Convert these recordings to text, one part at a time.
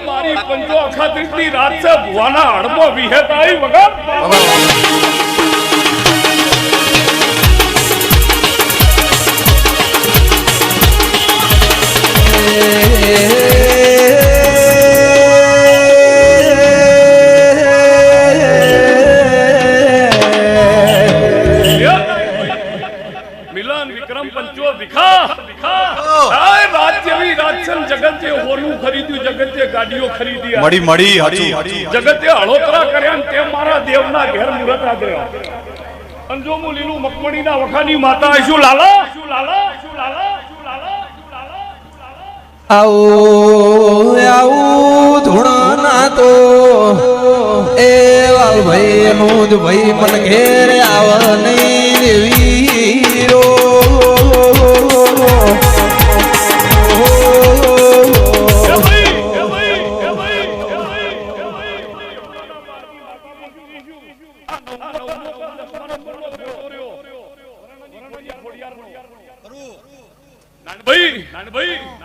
મારી પંચો અખાત્રીની રાત છે ભુવાના હડબો વિહેતાઈ વગર મડી મડી જગતે હળોતરા કર્યા ને તે મારા દેવના ઘેર મુરત આદર્યો અંજોમુ લીલું મકમણીના વખાની માતા શું લાલા શું લાલા શું લાલા શું લાલા આવો આવું ધૂણના તો એ વાલ ભાઈ નું જ ભાઈ મન ઘેર આવ નહીં દેવીરો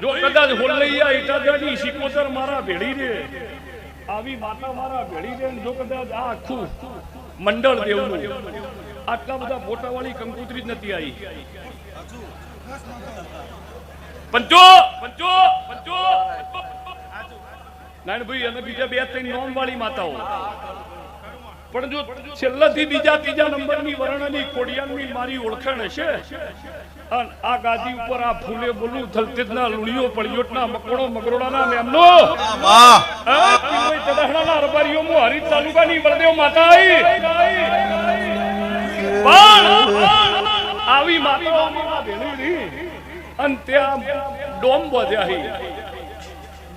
જો કદાચ હોલૈયા ઈટાદાની શિકોતર મારા ભેળી રે આવી માતા મારા ભેળી રે જો કદાચ આ આખું મંડળ દેવનું આટલા બધા મોટાવાળી કંકુતરી જ નથી આવી પંચો પંચો પંચો નાનભાઈ અને બીજા બે ત્રણ નોમ વાળી માતાઓ પણ જો છેલ્લાથી બીજા ત્રીજા નંબરની વર્ણની ખોડિયારની મારી ઓળખાણ હશે આ ગાદી ઉપર આ ફૂલે બોલું થલતેજના લુણીઓ પડ્યોટના મકોડો મગરોડાના મેમનો ચડાહણાના રબારીઓમાં હરીફ તાલુકાની બળદેવ માતા આવી માતાઓમાં ભેળી અને ત્યાં ડોમ બોધ્યા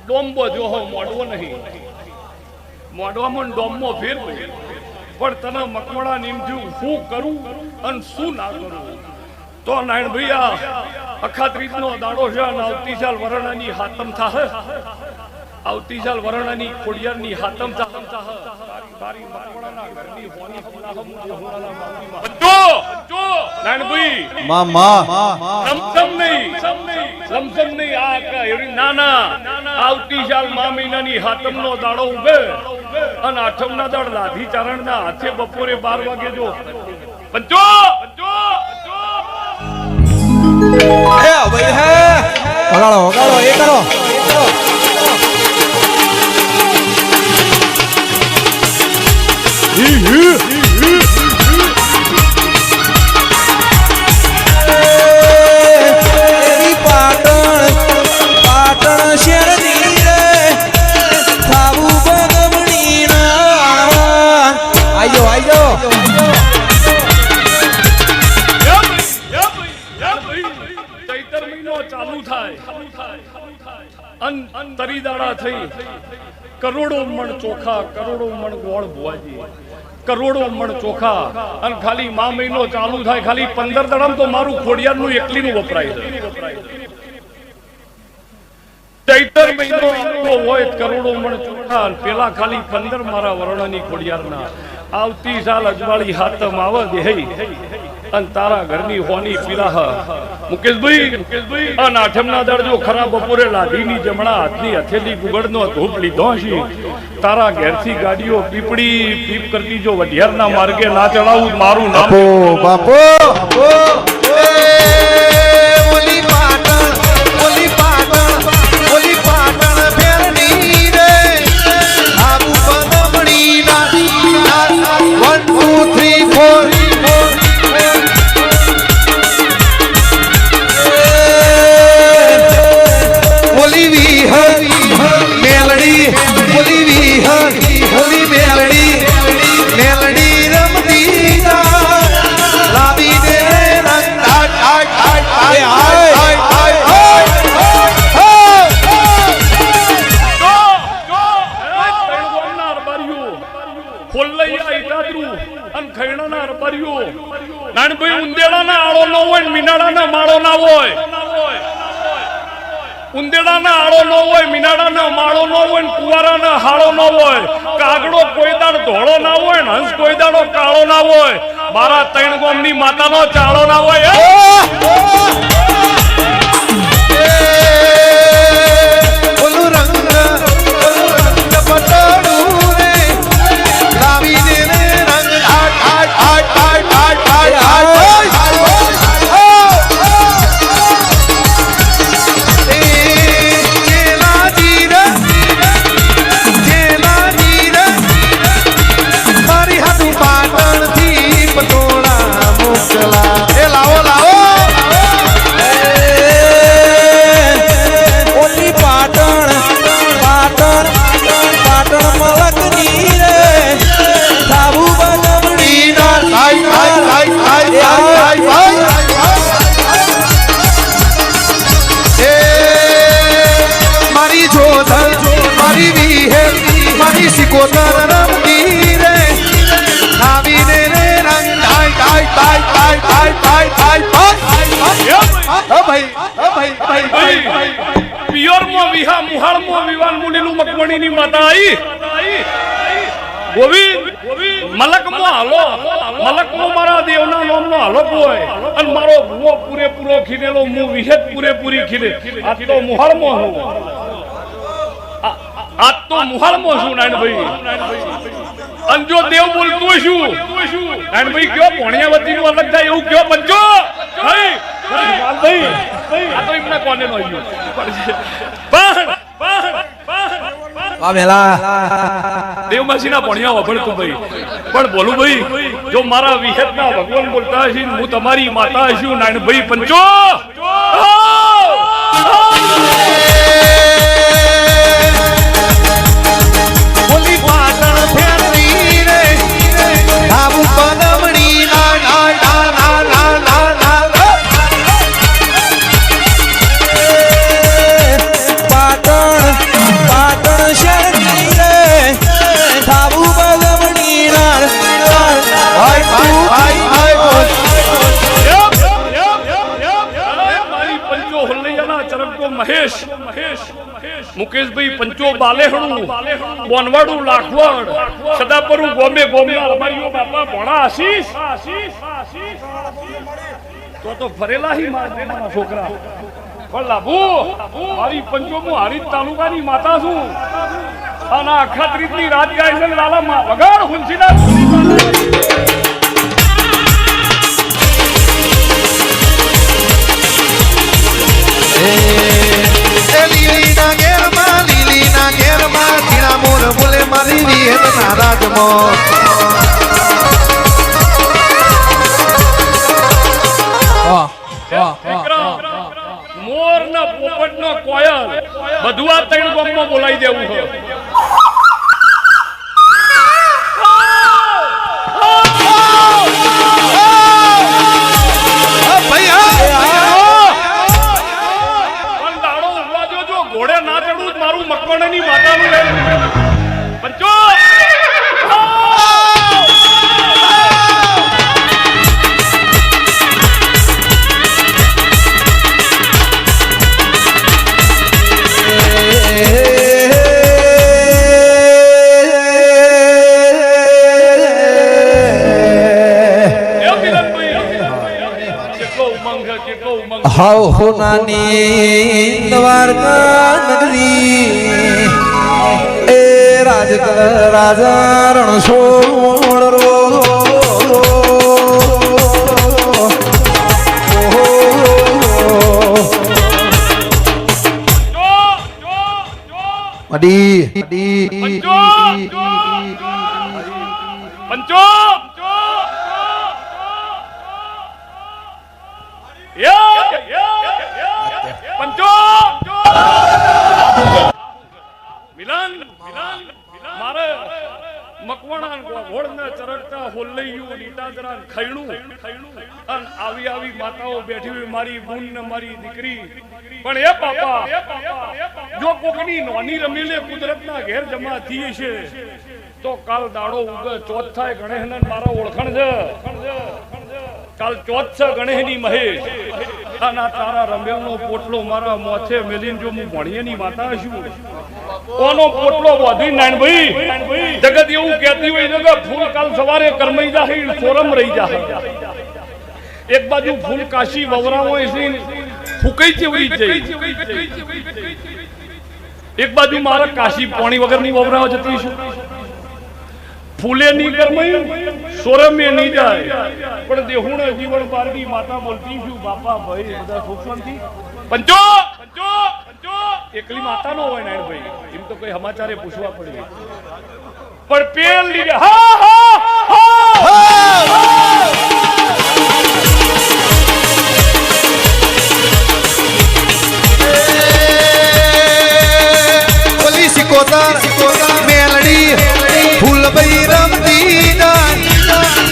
ડોમ બોધ્યો હો મોડવો નહીં મોડવામાં ડોમમાં ફેર પણ તને મકવાડા નીમજ્યું શું કરું અને શું ના કરું તો નારાયણ ભૈયા અખાત્રીજનો દાડો છે અને આવતી સાલ વરણાની હાતમ થાહે આવતી સાલ વરણાની ખોડિયારની હાતમ થાહે તારી મકવાડાના ઘરની હોની પુનાહમ હોનાના માવડીમાં જો નારાયણ ભાઈ સમસમ નહીં આ એરી નાના આવતી સાલ મા મહિનાની હાતમનો દાડો ઉભે અને આઠમના દાડ લાધી ચારણના હાથે બપોરે 12 વાગે જો પંચો પંચો એ ભાઈ હે વગાડો વગાડો એ કરો પાટણ શેરની રે થાવું બગમણી ના આયો ચાલુ થાય તરી દાડા થઈ કરોડો મણ ચોખા કરોડો મણ ગોળ ભુવાજી કરોડો મણ ચોખા અને ખાલી મા મહિનો ચાલુ થાય ખાલી 15 દડમ તો મારું ખોડિયારનું એકલીનું વપરાય છે ચૈતર મહિનો હોય કરોડો મણ ચોખા પેલા ખાલી 15 મારા વરણાની ખોડિયારના આવતી સાલ અજવાળી હાતમ આવે દે અને તારા ઘરની હોની પીરાહ મુકેશભાઈ અને આઠમના દાડ જો ખરા બપોરે લાધીની જમણા હાથની હથેલી ગુગળનો ધૂપ લીધો છે તારા ઘેરથી ગાડીઓ પીપડી પીપ કરતી જો વઢિયારના માર્ગે ના ચડાવું મારું નામ બાપો મીનાડાના માળો ના હોય ઉંદેડાના આળો ન હોય મીનાડાના માળો ન હોય કુવારાના હાળો ન હોય કાગડો કોઈ દાડ ધોળો ના હોય ને હંસ કોઈ દાડો કાળો ના હોય મારા ત્રણ ગોમની માતાનો ચાળો ના હોય વિવાન મુલીનું મકમણીની માતા આવી ગોવિંદ મલકમાં હાલો મલકમાં મારા દેવના નામનો હાલો હોય અને મારો ભૂવો પૂરેપૂરો ખીલેલો હું વિહેત પૂરેપૂરી ખીલે આજ તો મુહાળમાં હું આજ તો મુહાળમાં છું નાનભાઈ અને જો દેવ બોલતું છું નાનભાઈ કયો પોણિયાવતી નું અલગ થાય એવું કયો પંચો ભાઈ આ તો એમના કોને નો દેવમાસી ના ભણ્યા વભળતું ભાઈ પણ બોલું ભાઈ જો મારા વિહેત ના ભગવાન બોલતા હશે હું તમારી માતા છું નાનભાઈ પંચો મુકેશભાઈ પંચો બાલેહણું બોનવાડું લાખવડ સદાપરું ગોમે ગોમના રમારીઓ બાપા ભોણા આશીષ તો ફરેલા હી મારા છોકરા પણ લાભુ મારી પંચો હું હારીજ તાલુકાની માતા છું અને આખા ત્રીજની રાત ગાય છે લાલા વગર હુંસીના મોર ને પોપટ નો કોયલ બધું આ ત્રણ ગામમાં બોલાવી દેવું છે ઘોડે ના ચડવું મારું મકવાણાની માતાનું પંચો હાવ હોનાની દ્વારકા નગરી એ રાજા રણછોડ રો અડી પંચો પંચો મિલન મારે મકવાણા ઘોડને ચરકતા હોલૈયું નીતાજરા ખૈણું અને આવી માતાઓ બેઠી હોય મારી બૂન ને મારી દીકરી પણ એ પાપા જો કોકની નોની રમીલે કુદરતના ઘેર જમા થઈ છે તો કાલ દાડો ઉગે ચોથ થાય ગણેશને મારા ઓળખણ છે કાલ ચોથ છે ગણેશની મહેશ ના તારા રમેલનો પોટલો મારા મોથે મેલીને જો હું ભણીએની માતા છું કોનો પોટલો વધી નાનભાઈ જગત એવું કહેતી હોય છે કે ફૂલ કાલ સવારે કરમાઈ જાય સોરમ રહી જાય એક બાજુ ફૂલ કાશી વવરાવો છે ફૂકાઈ જેવી જાય એક બાજુ મારા કાશી પાણી વગરની વવરાવા જતી છું ફૂલે નહીં કરમાઈ સોરમે નહીં જાય પણ દેહુણ જીવન પારડી માતા બોલતી છું બાપા ભાઈ બધા સુખવંતી પંચો પંચો પંચો એકલી માતા નો હોય નાયણ ભાઈ એમ તો કઈ સમાચારે પૂછવા પડે પણ પેલ લીધે હા હા બોલી સિકોતર મેલડી ફૂલ બઈ રમતી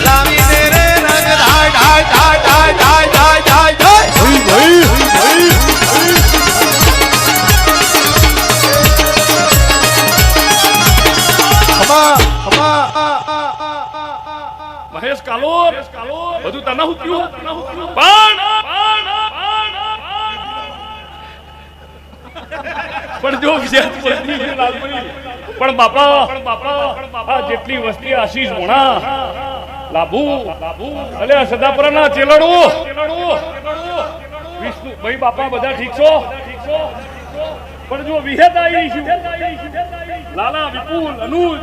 લાવી દે રે રંગ ઢાય ઢાય ઢાય ઢાય ઢાય ઢાય ઢાય મહેશ કાલોર બધું તને હુક્યું પણ પણ જો લાલભાઈ પણ બાપા જેટલી વસ્તી આશીષ ભોણા લાભુ અલે સદાપુરાના ચેલડું વિષ્ણુ ભાઈ બાપા બધા ઠીક છો પણ જો વિહેત આવી છું લાલા વિપુલ અનુજ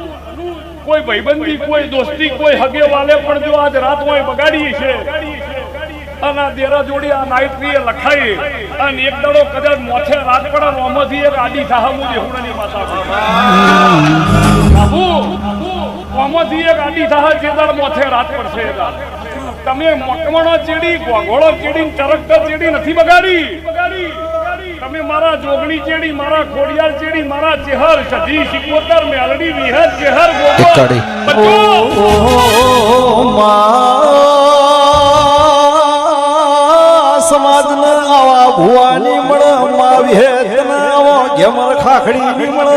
કોઈ ભાઈબંધી કોઈ દોસ્તી કોઈ હગે વાલે પણ જો આજ રાત હોય બગાડી છે અને દેરા જોડી આ નાઈટ ની લખાઈ અને એક દાડો કદાચ મોથે રાત પડે ઓમાંથી એક આડી થાહ હું દેહુડાની માતા બાબુ ઓમાંથી એક આડી થાહ જે દાડ મોથે રાત પડશે તમે મકમણો ચેડી ગોગોળો ચેડી ચરકટા ચેડી નથી બગાડી તમે મારા જોગણી ચેડી મારા ખોડિયાર ચેડી મારા ચેહર સધી સિકોતર મેલડી વિહત ચેહર ગોગો સમાજ ન આવા ભુવાની મળ માં વિહેત ન આવો ગેમર ખાખડી ની મળ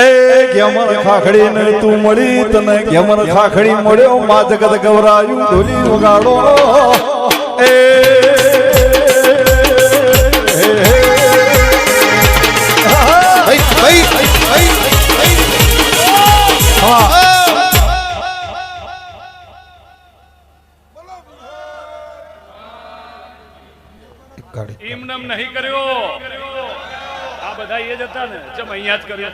એ ગેમર ખાખડી ને તું મળી તને ગેમર ખાખડી મળ્યો માં જગત ગવરાયું ઢોલી વગાડો એ એમનેમ નહીં કર્યો આ બધા એ જ હતા ને ચમ અહીંયા જ કર્યો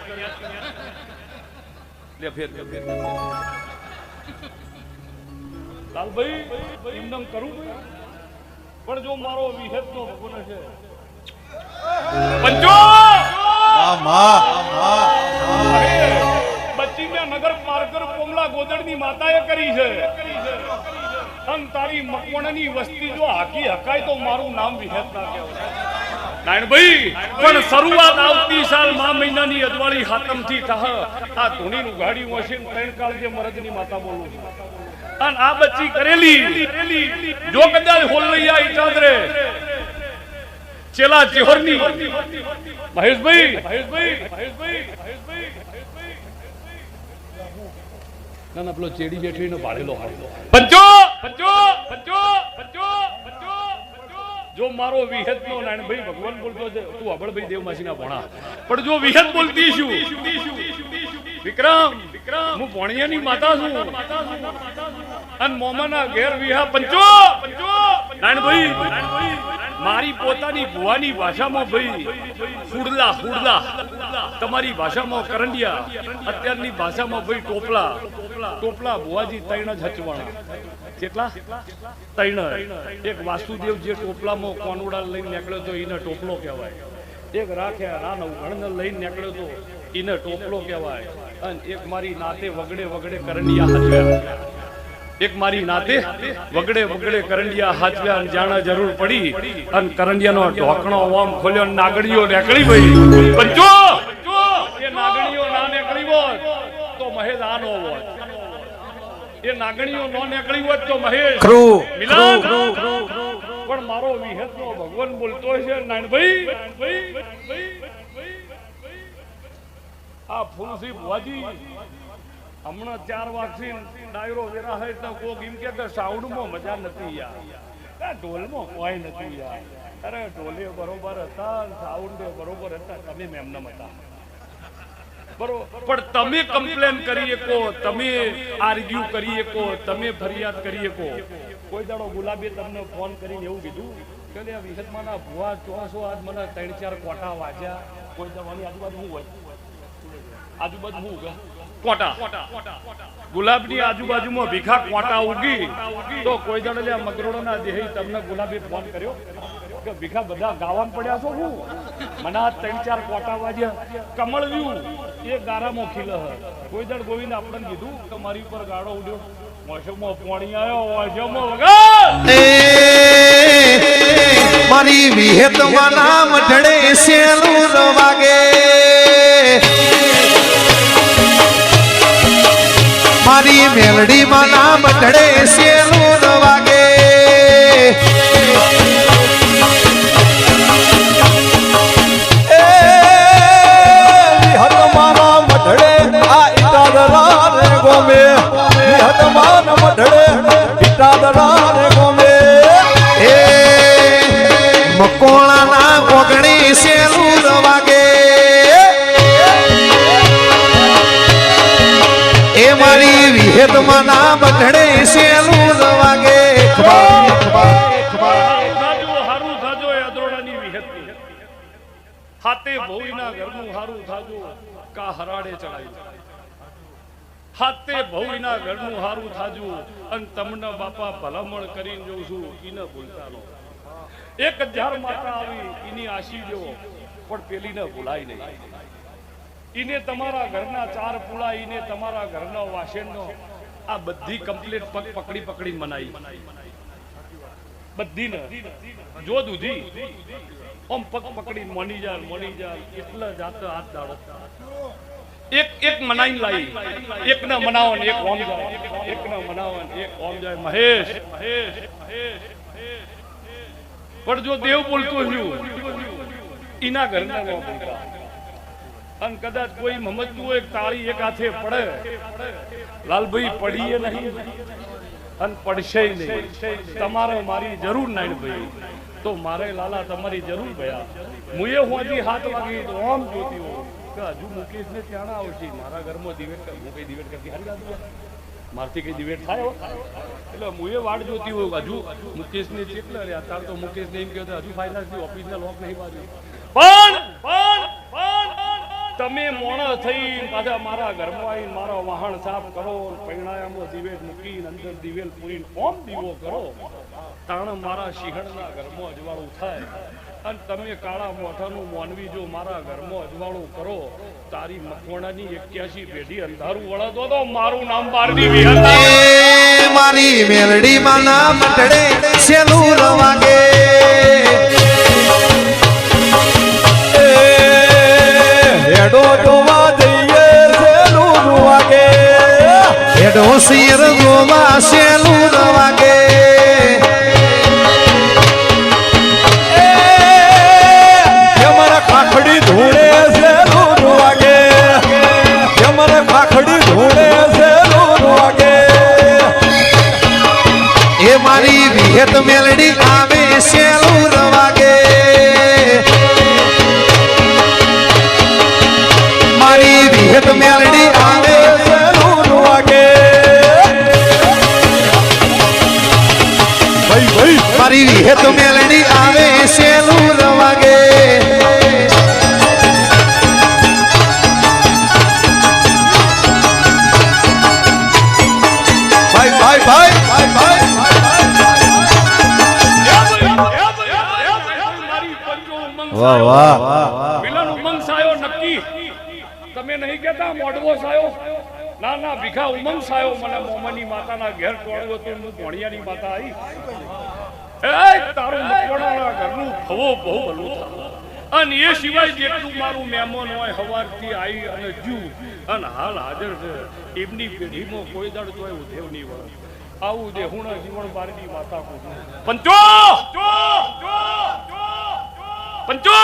લે ફેર લાલભાઈ એમનેમ કરું પણ જો મારો વિહેત નો ભગવાન છે પંચો બચ્ચી મે નગર પારકર કોમલા ગોદડની માતાએ કરી છે અન તારી મકવાણાની વસ્તી જો હાકી હકાય તો મારું નામ વિહેત ના કહેવાય નાયણભાઈ પણ શરૂઆત આવતી સાલ મા મહિનાની અજવાળી હાતમ થી થાહ આ ધૂણીનું ગાડી વોશિંગ ત્રણ કાળ જે મરદની માતા બોલું અન આ બચ્ચી કરેલી જો કદાચ હોલૈયા ઈટાદરે ચેલા ચેહરની મહેશભાઈ ના પેલો ચેડી બેઠીનો ભાડેલો પંચો જો મારો વિહત નો નાનભાઈ ભગવાન બોલતો છે તું અબળભાઈ દેવમાસી ના ભણા પણ જો વિહત બોલતી છું વિક્રમ હું ભણિયાની માતા છું અને મોમાના ઘેર વિહા પંચો નાનભાઈ મારી પોતાની ભુવાની ભાષામાં ભાઈ હુડલા તમારી ભાષામાં કરંડિયા અત્યારની ભાષામાં ભાઈ ટોપલા ભુવાજી તૈણ જ હચવાણા કેટલા તૈણ એક વાસુદેવ જે ટોપલામાં કોનુડા લઈને નીકળ્યો તો એને ટોપલો કહેવાય એક રાખ્યા રાન ઉઘણને લઈને નીકળ્યો તો એને ટોપલો કહેવાય અને એક મારી નાતે વગડે કરંડિયા હચવ્યા એક મારી નાતે વગડે કરંડિયા હાચવ્યા જાણા જરૂર પડી અને કરંડિયાનો ઢોકણો ઓમ ખોલ્યો નાગણીઓ નીકળી ગઈ પંચો એ નાગણીઓ ના નીકળી હોત તો મહેશ આ નો હોત એ નાગણીઓ નો નીકળી હોત તો મહેશ મિલાન પણ મારો વિહેત નો ભગવાન બોલતો છે નાનભાઈ આ ફૂલસી ભુવાજી હમણાં 4 વાગથી ડાયરો વેરા હોય તો કોક એમ કે સાઉન્ડમાં મજા નથી યાર ઢોલમાં કોઈ નથી યાર અરે ઢોલે બરોબર હતા સાઉન્ડ બરોબર હતા તમે મેમના હતા બરોબર પણ તમે કમ્પ્લેન કરી શકો તમે આર્ગ્યુ કરી શકો તમે ફરિયાદ કરી શકો કોઈ દાડો ગુલાબી તમને ફોન કરીને એવું કીધું કે લે વિહતમાના ભુવા ચોસો આજ મને 3-4 કોટા વાજ્યા કોઈ દવાની આજુબાજુ હું હોય આજુબાજુ હું કોટા ગુલાબની આજુબાજુમાં ભીખા કોટા ઉગી તો કોઈ દાડે લે મગરોડના દેહી તમને ગુલાબી ફોન કર્યો કે ભીખા બધા ગાવાન પડ્યા છો હું મને 3-4 કોટા વાજ્યા કમળવ્યું એ ગારામાં ખીલ કોઈ દાડ ગોવિંદ આપણને કીધું કે મારી ઉપર ગાડો ઉડ્યો મોસમમાં પાણી આવ્યો મોસમમાં વગર મારી વિહેતમાં નામ ઢળે સેલું વાગે મારી મેલડીમાં નામ ઢળે સેલું વાગે એ વિહતમાં નામ ઢળે આ ઈટાદરા રે ગોમે વિહતમાં નામ ઢળે ઈટાદરા રે ગોમે એ મકોણાના ગોગણી છે વિહેતમાં ના બંધડે સેલું ન વાગે હારું થાજો એ અદરોડાની વિહતની હાથે ભોઈના ઘરનું હારું થાજો કા હરાડે ચડાઈ હાથે ભોઈના ઘરનું હારું થાજો અને તમને બાપા ભલામણ કરીને જોઉં છું ઈને ભૂલતા નો 1000 માતા આવી એની આશી જો પણ પેલી ને ભૂલાય નહીં ઈને તમારા ઘરના 4 પૂળા ઈને તમારા ઘરના વાસણનો આ બધી કમ્પ્લીટ પગ પકડી પકડી મનાઈ બધી ને જો દૂધી ઓમ પગ પકડી મોની જા એટલે જાત હાથ દાડો એક મનાઈ લાઈ એક ને મનાવો ને એક ઓમ જાય એક ને મનાવો ને એક ઓમ જાય મહેશ પણ જો દેવ બોલતો હ્યું ઈના ઘરના નો બોલતા અને કદાચ કોઈ મમજતું હોય તાળી એક હાથે પડે લાલભાઈ પડીએ નહીં અને પડશે નહીં તમારે મારી જરૂર નહીં ભાઈ તો મારે લાલા તમારી જરૂર ભયા મુએ હોજી 7 વાગે તો આમ જોતી હો કે હજુ મુકેશ ને ત્યાં આવશે મારા ઘરમાં દિવેટ કર હું કઈ દિવેટ કરતી હારી લાગુ મારથી કઈ દિવેટ થાય એટલે મુએ વાડ જોતી હોય હજુ મુકેશ ને કેટલા રે અત્યારે તો મુકેશ ને એમ કહ્યું હજુ ફાઇનાન્સ ની ઓફિસ ના લોક નહીં બાજુ પણ તમે મોણા થઈ પાછા મારા ઘરમાં આવીને મારા વાહન સાફ કરો પૈણાયામાં દિવેટ મૂકીને અંદર દિવેલ પૂરીને ઓમ દીવો કરો તાણ મારા શિહણના ઘરમાં અજવાળું થાય અને તમે કાળા મોઠાનું મોનવી જો મારા ઘરમાં અજવાળું કરો તારી મકવાણાની 81 પેઢી અંધારું વળતો તો મારું નામ બારની વિહતા મારી મેલડી માં ના મંડળે સેલું ન વાગે હેડો જોવા જઈએ સેલું વાગે હેડો શિર જોવા સેલું ન વાગે મારા ખાખડી ધૂળે સેલું વાગે મારા ખાખડી ધૂળે સેલું વાગે એ મારી વિહત મેલડી આવે સેલું ન વાગે મારી વિહત મેલડી આવે સેલું વાગે ભાઈ મારી વિહત મેલડી આવે સેલું ન વાગે વાહ વાહ મિલન ઉમંગ સાયો નક્કી તમે નહીં કહેતા મોડવો સાયો ના ના ભીખા ઉમંગ સાયો મને મોમાની માતાના ઘેર ટોળવો તો હું ધોણિયાની માતા આવી એ તારું મકવાણા ઘરનું ખવો બહુ ભલું થાય અને એ સિવાય જેટલું મારું મહેમાન હોય સવારથી આવી અને જુ અને હાલ હાજર છે એમની પેઢીમાં કોઈ દાડ તોય ઉધેવ નહીં હોય આવું દેહુણા જીવન બારની માતા પંચો પંચો